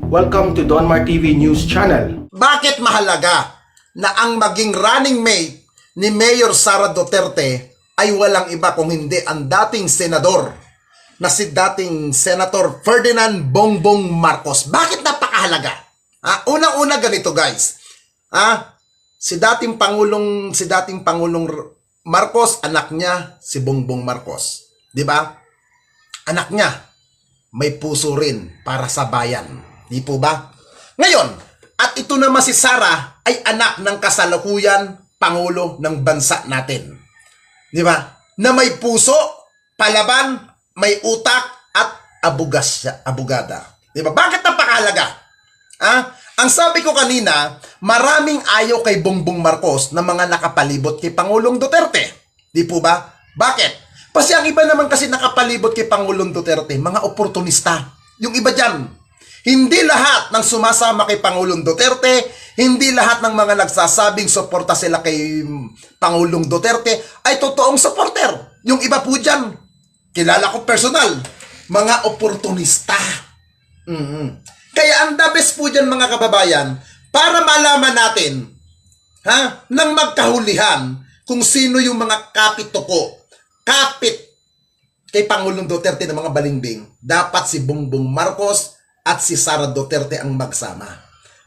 Welcome to Donmar TV News Channel. Bakit mahalaga na ang maging running mate ni Mayor Sara Duterte ay walang iba kung hindi ang dating senador na si dating Senator Ferdinand Bongbong Marcos? Bakit napakahalaga? Unang-una ganito guys. Si dating Pangulong Marcos, anak niya si Bongbong Marcos. 'Di ba? Anak niya may puso rin para sa bayan. Di po ba? Ngayon, at ito naman si Sara ay anak ng kasalukuyan Pangulo ng bansa natin. Di ba? Na may puso, palaban, may utak, at abogada. Di ba? Bakit napakahalaga? Ang sabi ko kanina, maraming ayaw kay Bongbong Marcos na mga nakapalibot kay Pangulong Duterte. Di po ba? Bakit? Kasi ang iba naman kasi nakapalibot kay Pangulong Duterte, mga oportunista. Yung iba dyan. Hindi lahat ng sumasama kay Pangulong Duterte, hindi lahat ng mga nagsasabing suporta sila kay Pangulong Duterte ay totoong supporter. Yung iba po dyan, kilala ko personal, mga oportunista. Kaya ang the best po dyan mga kababayan, para malaman natin, nang magkahulihan kung sino yung mga kapit kay Pangulong Duterte ng mga balimbing, dapat si Bongbong Marcos at si Sara Duterte ang magsama.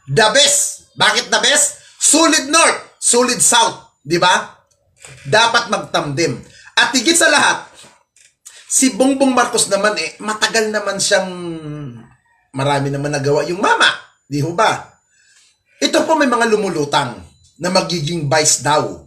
The best. Bakit the best? Solid North, solid South. Di ba? Dapat magtamdim. At higit sa lahat, si Bongbong Marcos naman matagal naman siyang marami naman nagawa yung mama. Di ho ba? Ito po may mga lumulutang na magiging vice daw.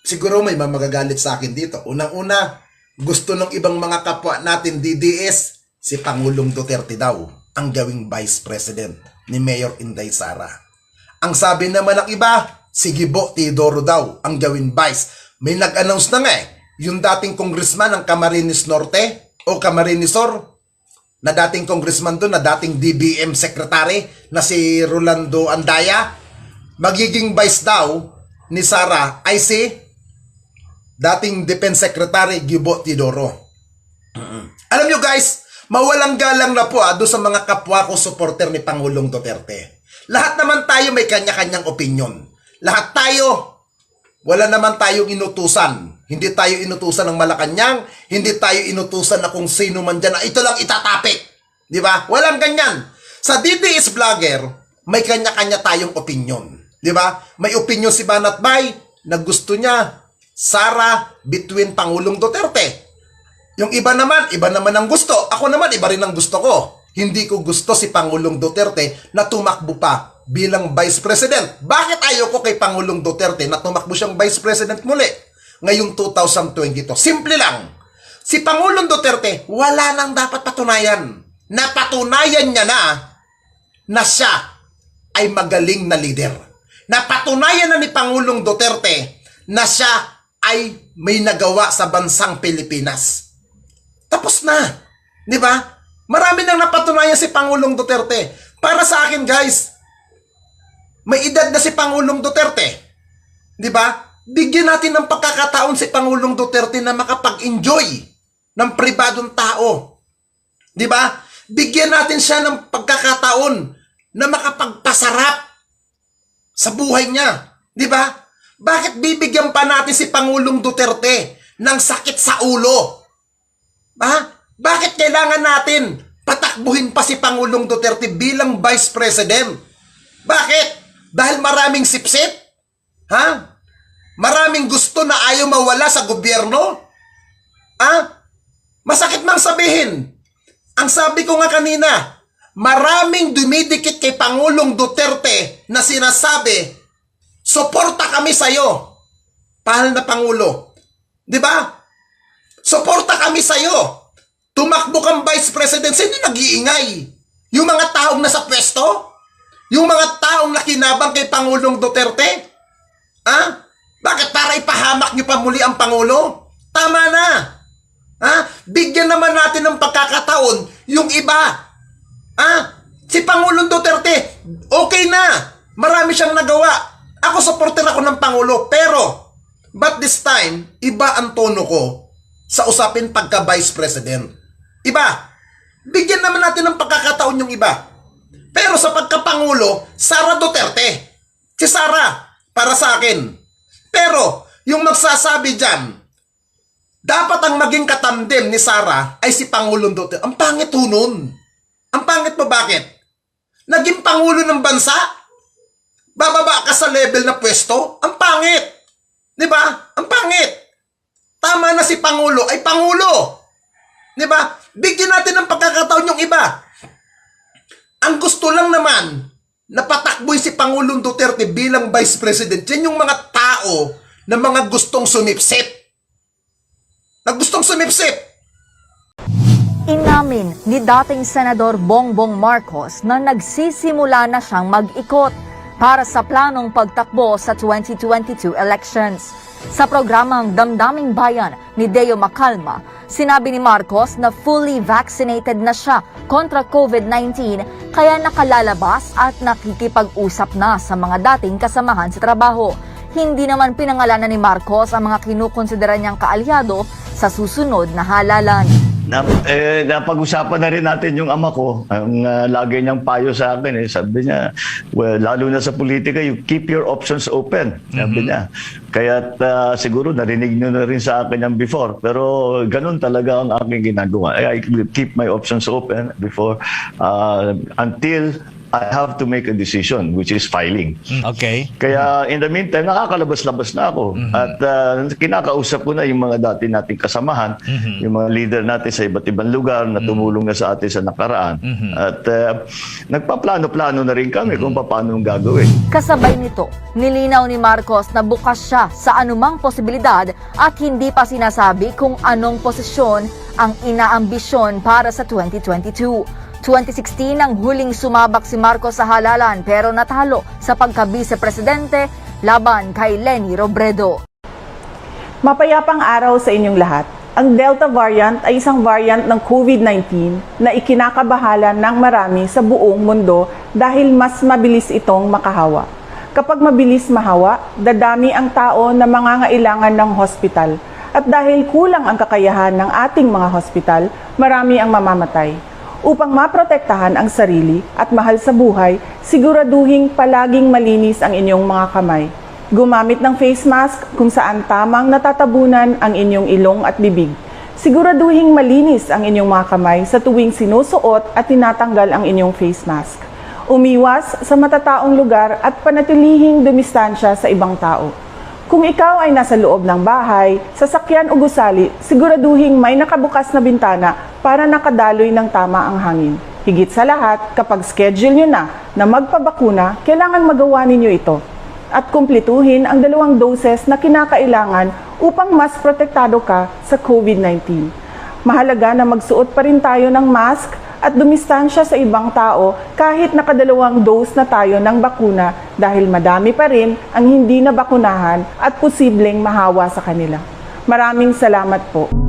Siguro may magagalit sa akin dito. Unang-una, gusto ng ibang mga kapwa natin DDS, si Pangulong Duterte daw ang gawing Vice President ni Mayor Inday Sara. Ang sabi naman ng iba, si Gibo Teodoro daw ang gawing Vice. May nag-announce na nga yung dating congressman ng Camarines Norte o Camarines Sur, na dating congressman doon, na dating DBM Secretary na si Rolando Andaya, magiging Vice daw ni Sara ay si dating Defense Secretary Gibo Teodoro. Alam nyo guys, mawalang galang na po doon sa mga kapwa ko supporter ni Pangulong Duterte. Lahat naman tayo may kanya-kanyang opinion. Lahat tayo, wala naman tayong inutusan. Hindi tayo inutusan ng Malacanang, hindi tayo inutusan na kung sino man dyan na ito lang itatapik. Di ba? Walang ganyan. Sa DDS Vlogger, may kanya-kanya tayong opinion. Di ba? May opinion si Banat Bay na gusto niya Sara between Pangulong Duterte. Yung iba naman ang gusto. Ako naman, iba rin ang gusto ko. Hindi ko gusto si Pangulong Duterte na tumakbo pa bilang Vice President. Bakit ayoko kay Pangulong Duterte na tumakbo siyang Vice President muli ngayong 2022? Simple lang. Si Pangulong Duterte, wala nang dapat patunayan. Napatunayan niya na siya ay magaling na leader. Napatunayan na ni Pangulong Duterte na siya ay may nagawa sa bansang Pilipinas. Tapos na. Di ba? Marami nang napatunayan si Pangulong Duterte. Para sa akin, guys, may edad na si Pangulong Duterte. Di ba? Bigyan natin ng pagkakataon si Pangulong Duterte na makapag-enjoy ng pribadong tao. Di ba? Bigyan natin siya ng pagkakataon na makapagpasarap sa buhay niya. Di ba? Bakit bibigyan pa natin si Pangulong Duterte ng sakit sa ulo? Bakit kailangan natin patakbuhin pa si Pangulong Duterte bilang Vice President? Bakit? Dahil maraming sipsip? Maraming gusto na ayaw mawala sa gobyerno? Masakit mang sabihin. Ang sabi ko nga kanina, maraming dumidikit kay Pangulong Duterte na sinasabi, suporta kami sa'yo, mahal na Pangulo. Di ba? Suporta kami sa'yo. Tumakbo kang Vice President. Sino nag-iingay? Yung mga taong nasa pwesto? Yung mga taong nakinabang kay Pangulong Duterte? Bakit para ipahamak niyo pa muli ang Pangulo? Tama na. Bigyan naman natin ng pagkakataon yung iba. Si Pangulong Duterte, okay na. Marami siyang nagawa. Ako, supporter ako ng Pangulo. Pero, but this time, iba ang tono ko sa usapin pagka Vice President. Iba. Bigyan naman natin ng pagkakataon yung iba. Pero sa pagkapangulo, Sara Duterte. Si Sara, para sa akin. Pero, yung magsasabi dyan, dapat ang maging katandem ni Sara ay si Pangulong Duterte. Ang pangit ho nun. Ang pangit mo bakit? Naging Pangulo ng bansa? Bababa ka sa level na pwesto? Ang pangit. Diba? Ang pangit. Tama na si Pangulo ay Pangulo. Diba? Bigyan natin ng pagkakataon yung iba. Ang gusto lang naman na patakboy si Pangulong Duterte bilang Vice President, yan yung mga tao na mga gustong sumipsip. Na gustong sumipsip. Inamin ni dating Senador Bongbong Marcos na nagsisimula na siyang mag-ikot para sa planong pagtakbo sa 2022 elections. Sa programang Damdaming Bayan ni Deo Macalma, sinabi ni Marcos na fully vaccinated na siya kontra COVID-19 kaya nakalalabas at nakikipag-usap na sa mga dating kasamahan sa trabaho. Hindi naman pinangalanan ni Marcos ang mga kinukonsidera niyang kaalyado sa susunod na halalan. Napag-usapan na rin natin yung ama ko. Ang lagi niyang payo sa akin, sabi niya, well, lalo na sa politika, you keep your options open. Sabi niya. Kaya siguro narinig niyo na rin sa akin yan before. Pero ganun talaga ang aking ginagawa. I keep my options open before until I have to make a decision, which is filing. Okay. Kaya in the meantime, nakakalabas-labas na ako. At kinakausap ko na yung mga dati nating kasamahan, yung mga leader natin sa iba't ibang lugar na tumulong na sa atin sa nakaraan. At nagpaplano-plano na rin kami kung paano gagawin. Kasabay nito, nilinaw ni Marcos na bukas siya sa anumang posibilidad at hindi pa sinasabi kung anong posisyon ang inaambisyon para sa 2022. 2016 nang huling sumabak si Marcos sa halalan pero natalo sa pagka-vice-presidente laban kay Leni Robredo. Mapayapang araw sa inyong lahat. Ang Delta variant ay isang variant ng COVID-19 na ikinakabahala ng marami sa buong mundo dahil mas mabilis itong makahawa. Kapag mabilis mahawa, dadami ang tao na mangangailangan ng hospital. At dahil kulang ang kakayahan ng ating mga hospital, marami ang mamamatay. Upang maprotektahan ang sarili at mahal sa buhay, siguraduhing palaging malinis ang inyong mga kamay. Gumamit ng face mask kung saan tamang natatabunan ang inyong ilong at bibig. Siguraduhing malinis ang inyong mga kamay sa tuwing sinusuot at tinatanggal ang inyong face mask. Umiwas sa matataong lugar at panatilihing dumistansya sa ibang tao. Kung ikaw ay nasa loob ng bahay, sasakyan o gusali, siguraduhing may nakabukas na bintana para nakadaloy ng tama ang hangin. Higit sa lahat, kapag schedule nyo na magpabakuna, kailangan magawa ninyo ito. At kumpletuhin ang 2 doses na kinakailangan upang mas protektado ka sa COVID-19. Mahalaga na magsuot pa rin tayo ng mask at dumistansya sa ibang tao kahit naka2 dose na tayo ng bakuna dahil madami pa rin ang hindi nabakunahan at posibleng mahawa sa kanila. Maraming salamat po.